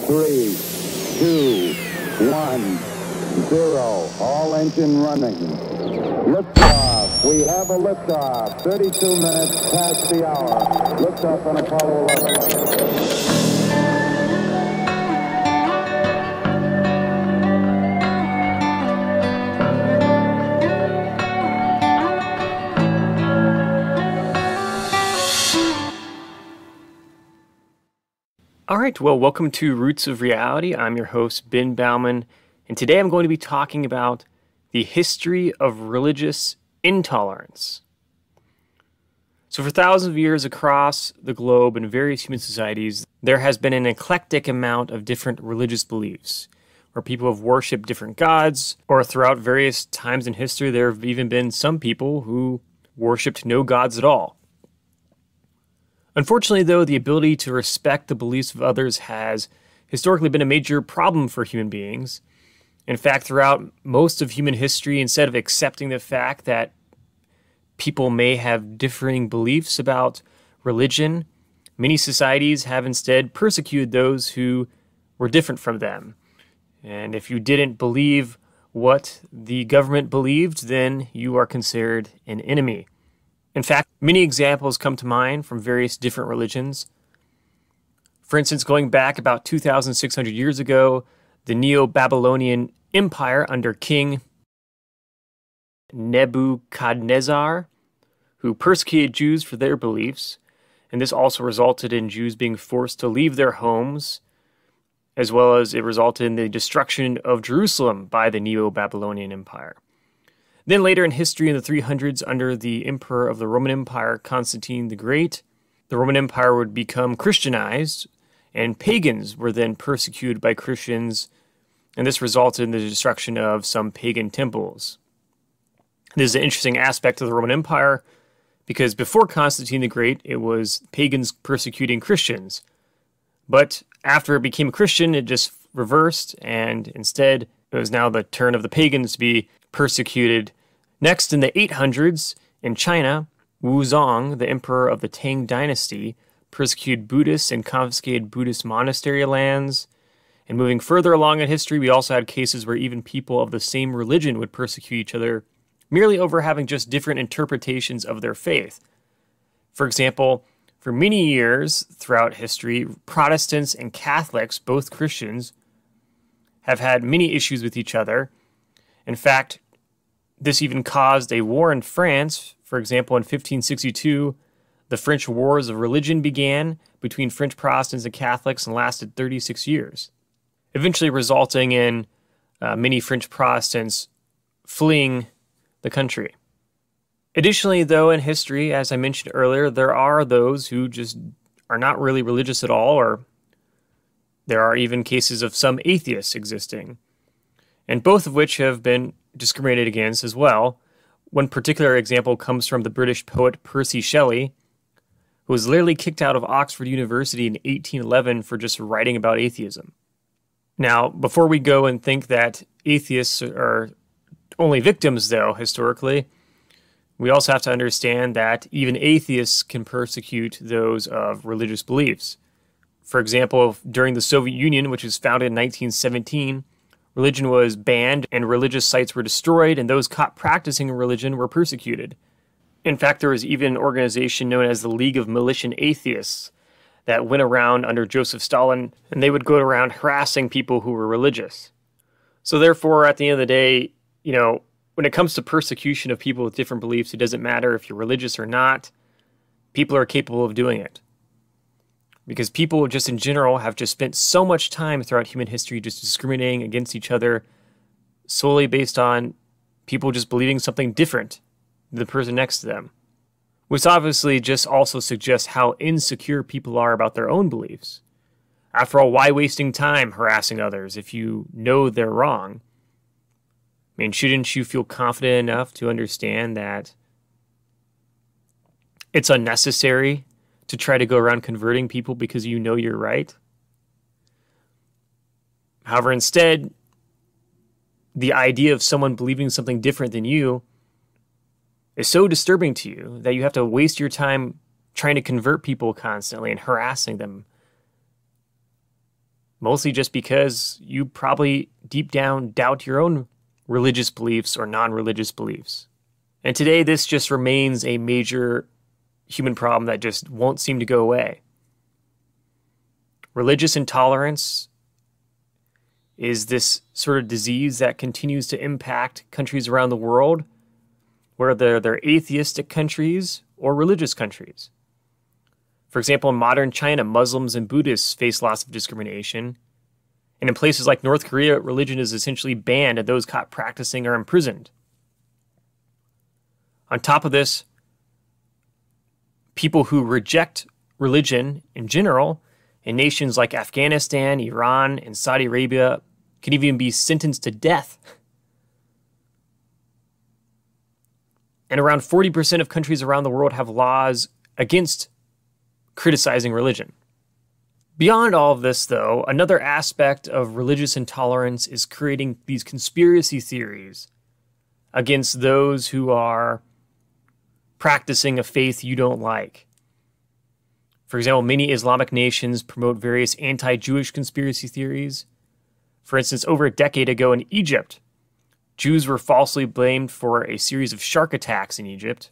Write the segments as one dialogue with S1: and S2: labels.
S1: 3, 2, 1, 0. All engine running. Liftoff. We have a liftoff. 32 minutes past the hour. Liftoff on Apollo 11.
S2: All right, well, welcome to Roots of Reality. I'm your host, Ben Baumann, and today I'm going to be talking about the history of religious intolerance. So for thousands of years across the globe in various human societies, there has been an eclectic amount of different religious beliefs, where people have worshipped different gods, or throughout various times in history, there have even been some people who worshipped no gods at all. Unfortunately, though, the ability to respect the beliefs of others has historically been a major problem for human beings. In fact, throughout most of human history, instead of accepting the fact that people may have differing beliefs about religion, many societies have instead persecuted those who were different from them. And if you didn't believe what the government believed, then you are considered an enemy. In fact, many examples come to mind from various different religions. For instance, going back about 2,600 years ago, the Neo-Babylonian Empire under King Nebuchadnezzar, who persecuted Jews for their beliefs, and this also resulted in Jews being forced to leave their homes, as well as it resulted in the destruction of Jerusalem by the Neo-Babylonian Empire. Then later in history, in the 300s, under the emperor of the Roman Empire, Constantine the Great, the Roman Empire would become Christianized, and pagans were then persecuted by Christians, and this resulted in the destruction of some pagan temples. This is an interesting aspect of the Roman Empire, because before Constantine the Great, it was pagans persecuting Christians. But after it became Christian, it just reversed, and instead, it was now the turn of the pagans to be persecuted. Next, in the 800s, in China, Wuzong, the emperor of the Tang dynasty, persecuted Buddhists and confiscated Buddhist monastery lands. And moving further along in history, we also had cases where even people of the same religion would persecute each other merely over having just different interpretations of their faith. For example, for many years throughout history, Protestants and Catholics, both Christians, have had many issues with each other. In fact, this even caused a war in France. For example, in 1562, the French Wars of Religion began between French Protestants and Catholics and lasted 36 years, eventually resulting in many French Protestants fleeing the country. Additionally, though, in history, as I mentioned earlier, there are those who just are not really religious at all, or there are even cases of some atheists existing, and both of which have been discriminated against as well. One particular example comes from the British poet Percy Shelley, who was literally kicked out of Oxford University in 1811 for just writing about atheism. Now, before we go and think that atheists are only victims, though, historically, we also have to understand that even atheists can persecute those of religious beliefs. For example, during the Soviet Union, which was founded in 1917, religion was banned and religious sites were destroyed, and those caught practicing religion were persecuted. In fact, there was even an organization known as the League of Militant Atheists that went around under Joseph Stalin, and they would go around harassing people who were religious. So therefore, at the end of the day, when it comes to persecution of people with different beliefs, it doesn't matter if you're religious or not. People are capable of doing it. Because people just in general have just spent so much time throughout human history just discriminating against each other solely based on people just believing something different than the person next to them. Which obviously just also suggests how insecure people are about their own beliefs. After all, why wasting time harassing others if you know they're wrong? I mean, shouldn't you feel confident enough to understand that it's unnecessary to try to go around converting people because you know you're right? However, instead, the idea of someone believing something different than you is so disturbing to you that you have to waste your time trying to convert people constantly and harassing them. mostly just because you probably deep down doubt your own religious beliefs or non-religious beliefs. And today, this just remains a major human problem that just won't seem to go away. Religious intolerance is this sort of disease that continues to impact countries around the world, whether they're atheistic countries or religious countries. For example, in modern China, Muslims and Buddhists face lots of discrimination. And in places like North Korea, religion is essentially banned and those caught practicing are imprisoned. On top of this, people who reject religion in general in nations like Afghanistan, Iran, and Saudi Arabia can even be sentenced to death. And around 40% of countries around the world have laws against criticizing religion. Beyond all of this, though, another aspect of religious intolerance is creating these conspiracy theories against those who are practicing a faith you don't like. For example, many Islamic nations promote various anti-Jewish conspiracy theories. For instance, over a decade ago in Egypt, Jews were falsely blamed for a series of shark attacks in Egypt.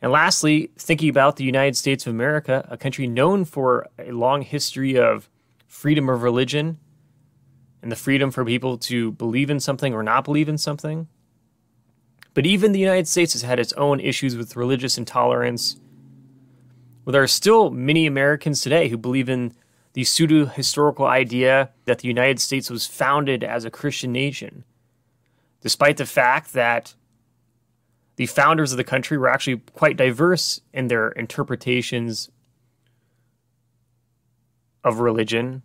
S2: And lastly, thinking about the United States of America, a country known for a long history of freedom of religion and the freedom for people to believe in something or not believe in something. But even the United States has had its own issues with religious intolerance. Well, there are still many Americans today who believe in the pseudo-historical idea that the United States was founded as a Christian nation, despite the fact that the founders of the country were actually quite diverse in their interpretations of religion.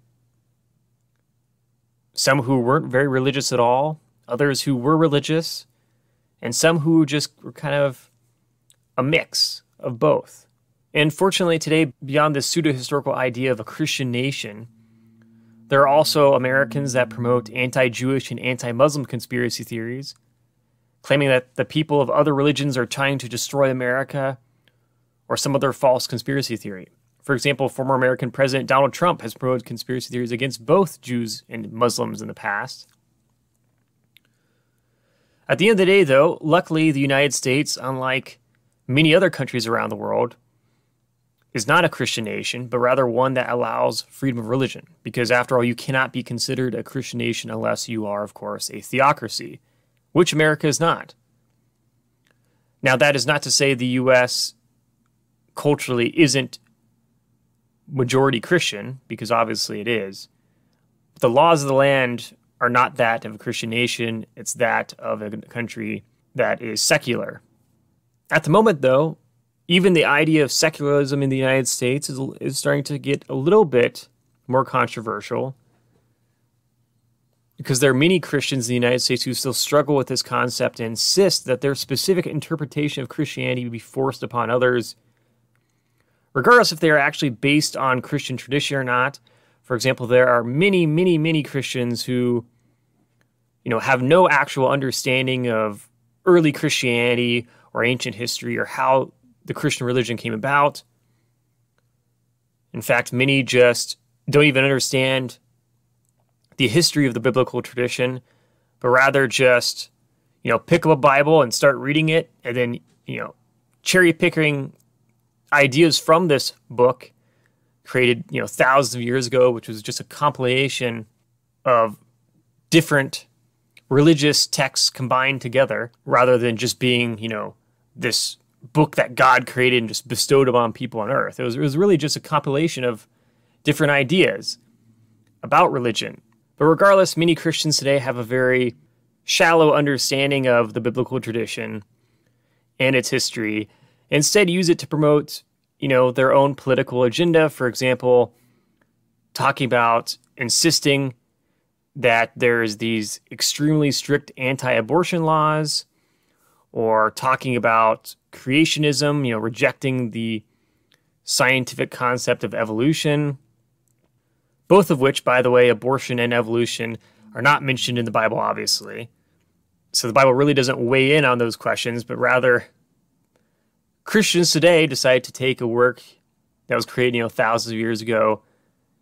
S2: Some who weren't very religious at all, others who were religious, and some who just were kind of a mix of both. And fortunately today, beyond this pseudo-historical idea of a Christian nation, there are also Americans that promote anti-Jewish and anti-Muslim conspiracy theories, claiming that the people of other religions are trying to destroy America or some other false conspiracy theory. For example, former American President Donald Trump has promoted conspiracy theories against both Jews and Muslims in the past. At the end of the day, though, luckily the United States, unlike many other countries around the world, is not a Christian nation, but rather one that allows freedom of religion. Because after all, you cannot be considered a Christian nation unless you are, of course, a theocracy, which America is not. Now, that is not to say the U.S. culturally isn't majority Christian, because obviously it is. But the laws of the land are not that of a Christian nation. It's that of a country that is secular. At the moment, though, even the idea of secularism in the United States is starting to get a little bit more controversial, because there are many Christians in the United States who still struggle with this concept and insist that their specific interpretation of Christianity be forced upon others, regardless if they are actually based on Christian tradition or not. For example, there are many Christians who, have no actual understanding of early Christianity or ancient history or how the Christian religion came about. In fact, many just don't even understand the history of the biblical tradition, but rather just, pick up a Bible and start reading it, and then, cherry picking ideas from this book created, thousands of years ago, which was just a compilation of different religious texts combined together, rather than just being, this book that God created and just bestowed upon people on earth. It was really just a compilation of different ideas about religion. But regardless, many Christians today have a very shallow understanding of the biblical tradition and its history. Instead, use it to promote, their own political agenda. For example, talking about insisting that there's these extremely strict anti-abortion laws, or talking about creationism, rejecting the scientific concept of evolution, both of which, by the way, abortion and evolution, are not mentioned in the Bible, obviously. So the Bible really doesn't weigh in on those questions, but rather Christians today decide to take a work that was created, thousands of years ago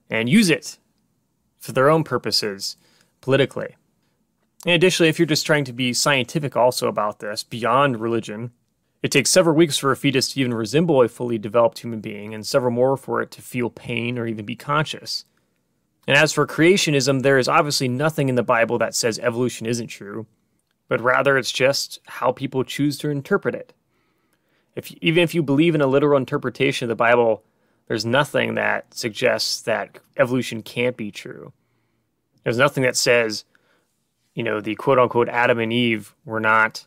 S2: and use it for their own purposes politically. And additionally, if you're just trying to be scientific also about this, beyond religion, it takes several weeks for a fetus to even resemble a fully developed human being, and several more for it to feel pain or even be conscious. And as for creationism, there is obviously nothing in the Bible that says evolution isn't true, but rather it's just how people choose to interpret it. Even if you believe in a literal interpretation of the Bible, there's nothing that suggests that evolution can't be true. There's nothing that says, the quote-unquote Adam and Eve were not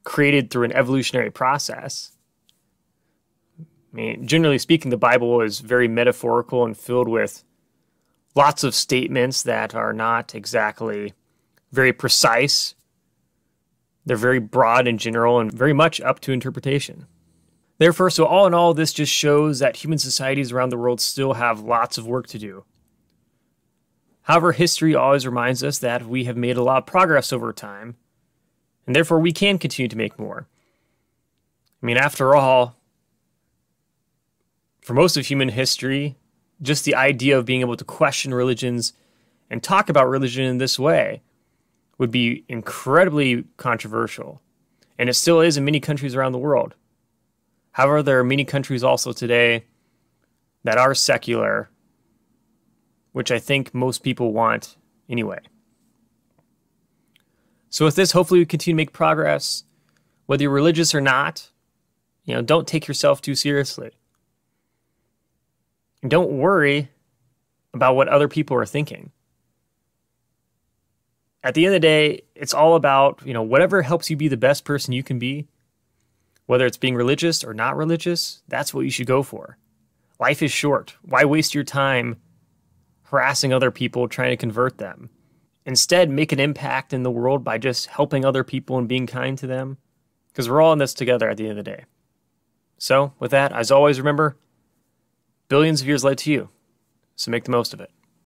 S2: created through an evolutionary process. I mean, generally speaking, the Bible is very metaphorical and filled with lots of statements that are not exactly very precise. They're very broad and general and very much up to interpretation. Therefore, so all in all, this just shows that human societies around the world still have lots of work to do. However, history always reminds us that we have made a lot of progress over time, and therefore we can continue to make more. I mean, after all, for most of human history, just the idea of being able to question religions and talk about religion in this way would be incredibly controversial, and it still is in many countries around the world. However, there are many countries also today that are secular, which I think most people want anyway. So with this, hopefully we continue to make progress. Whether you're religious or not, don't take yourself too seriously. And don't worry about what other people are thinking. At the end of the day, it's all about, whatever helps you be the best person you can be, whether it's being religious or not religious, that's what you should go for. Life is short. Why waste your time harassing other people, trying to convert them? Instead, make an impact in the world by just helping other people and being kind to them, because we're all in this together at the end of the day. So, with that, as always, remember, billions of years led to you, so make the most of it.